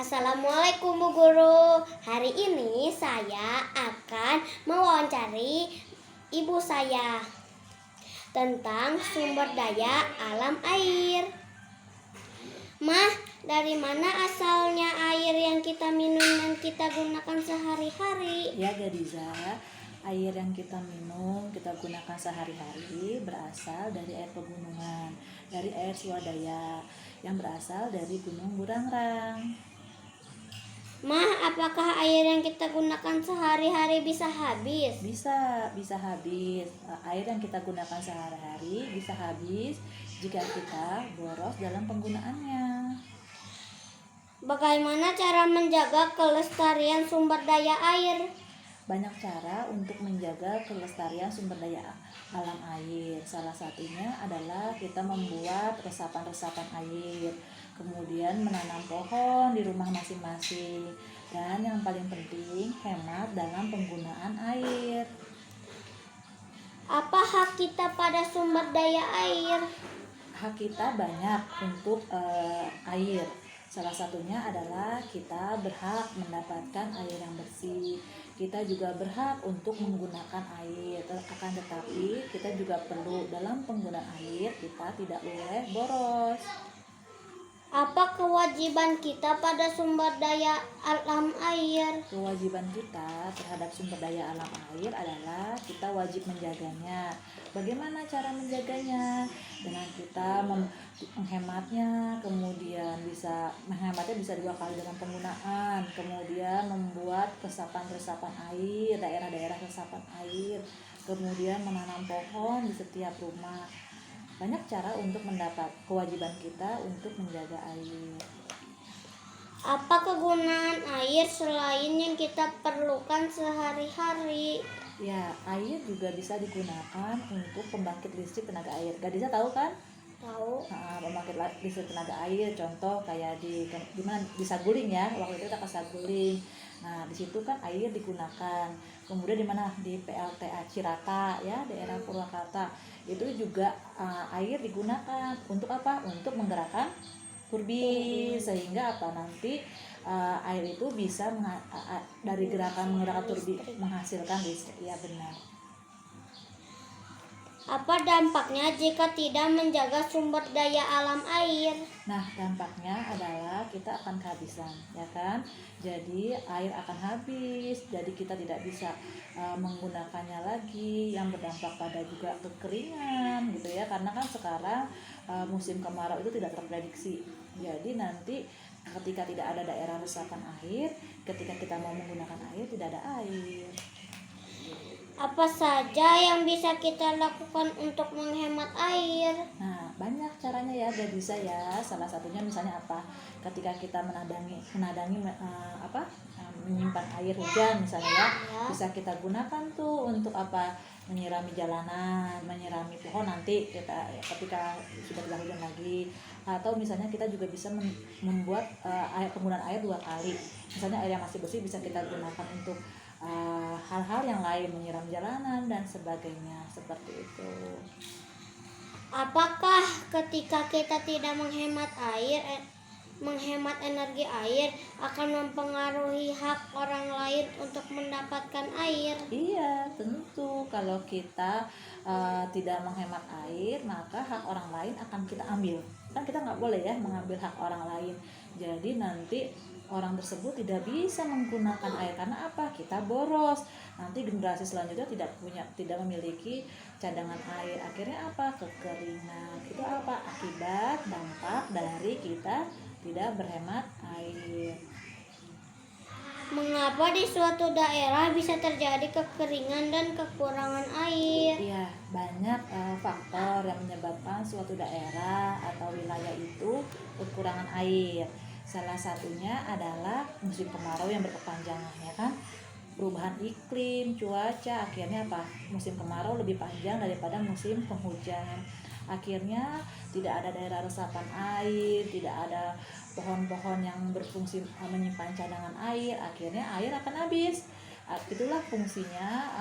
Assalamualaikum Bu Guru. Hari ini saya akan mewawancari ibu saya tentang sumber daya alam air. Mah, dari mana asalnya air yang kita minum dan kita gunakan sehari-hari? Ya Gadiza, air yang kita minum, kita gunakan sehari-hari berasal dari air pegunungan, dari air swadaya yang berasal dari Gunung Burangrang. Mah, apakah air yang kita gunakan sehari-hari bisa habis? Bisa habis. Air yang kita gunakan sehari-hari bisa habis jika kita boros dalam penggunaannya. Bagaimana cara menjaga kelestarian sumber daya air? Banyak cara untuk menjaga kelestarian sumber daya alam air. Salah satunya adalah kita membuat resapan-resapan air, kemudian menanam pohon di rumah masing-masing, dan yang paling penting hemat dalam penggunaan air. Apa hak kita pada sumber daya air? Hak kita banyak untuk air. Salah satunya adalah kita berhak mendapatkan air yang bersih. Kita juga berhak untuk menggunakan air. Akan tetapi kita juga perlu dalam penggunaan air kita tidak boleh boros. Apa kewajiban kita pada sumber daya alam air? Kewajiban kita terhadap sumber daya alam air adalah kita wajib menjaganya. Bagaimana cara menjaganya? Dengan kita menghematnya, kemudian menghematnya bisa 2 kali dalam penggunaan, kemudian membuat resapan-resapan air, daerah-daerah resapan air, kemudian menanam pohon di setiap rumah. Banyak cara untuk mendapat kewajiban kita untuk menjaga air. Apa kegunaan air selain yang kita perlukan sehari-hari? Ya, air juga bisa digunakan untuk pembangkit listrik tenaga air. Gadisa tahu kan? Tahu. Pembangkit listrik tenaga air, contoh kayak di Saguling ya. Waktu itu kita ke Saguling. Nah, di situ kan air digunakan. Kemudian di mana? Di PLTA Cirata ya, daerah Purwakarta. Itu juga air digunakan untuk apa? Untuk menggerakkan turbin, sehingga apa nanti air itu bisa dari gerakan menggerakkan turbin menghasilkan listrik. Ya benar. Apa dampaknya jika tidak menjaga sumber daya alam air? Nah, dampaknya adalah kita akan kehabisan, ya kan? Jadi air akan habis, jadi kita tidak bisa menggunakannya lagi, yang berdampak pada juga kekeringan gitu ya. Karena kan sekarang musim kemarau itu tidak terprediksi. Jadi nanti ketika tidak ada daerah resapan air, ketika kita mau menggunakan air tidak ada air. Apa saja yang bisa kita lakukan untuk menghemat air? Nah, banyak caranya ya, Gadisa ya. Salah satunya misalnya apa? Ketika kita menyimpan air hujan misalnya ya, bisa kita gunakan tuh untuk apa? Menyirami jalanan, menyirami pohon nanti ketika sudah tidak hujan lagi. Atau misalnya kita juga bisa membuat penggunaan air 2 kali. Misalnya air yang masih bersih bisa kita gunakan untuk hal-hal yang lain, menyiram jalanan dan sebagainya, seperti itu. Apakah ketika kita tidak menghemat energi air akan mempengaruhi hak orang lain untuk mendapatkan air? Iya, tentu kalau kita tidak menghemat air, maka hak orang lain akan kita ambil. Kan kita nggak boleh ya mengambil hak orang lain. Jadi nanti orang tersebut tidak bisa menggunakan air karena apa? Kita boros. Nanti generasi selanjutnya tidak memiliki cadangan air. Akhirnya apa? Kekeringan. Itu apa? Akibat dampak dari kita tidak berhemat air. Mengapa di suatu daerah bisa terjadi kekeringan dan kekurangan air? Iya, banyak faktor yang menyebabkan suatu daerah atau wilayah itu kekurangan air. Salah satunya adalah musim kemarau yang berkepanjangan, ya kan? Perubahan iklim, cuaca, akhirnya apa? Musim kemarau lebih panjang daripada musim penghujan. Akhirnya tidak ada daerah resapan air, tidak ada pohon-pohon yang berfungsi menyimpan cadangan air, akhirnya air akan habis. Itulah fungsinya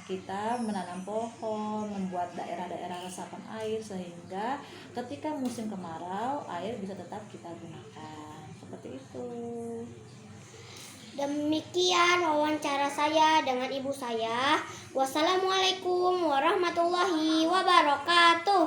kita menanam pohon, membuat daerah-daerah resapan air, sehingga ketika musim kemarau air bisa tetap kita gunakan. Seperti itu. Demikian wawancara saya dengan ibu saya. Wassalamualaikum warahmatullahi wabarakatuh.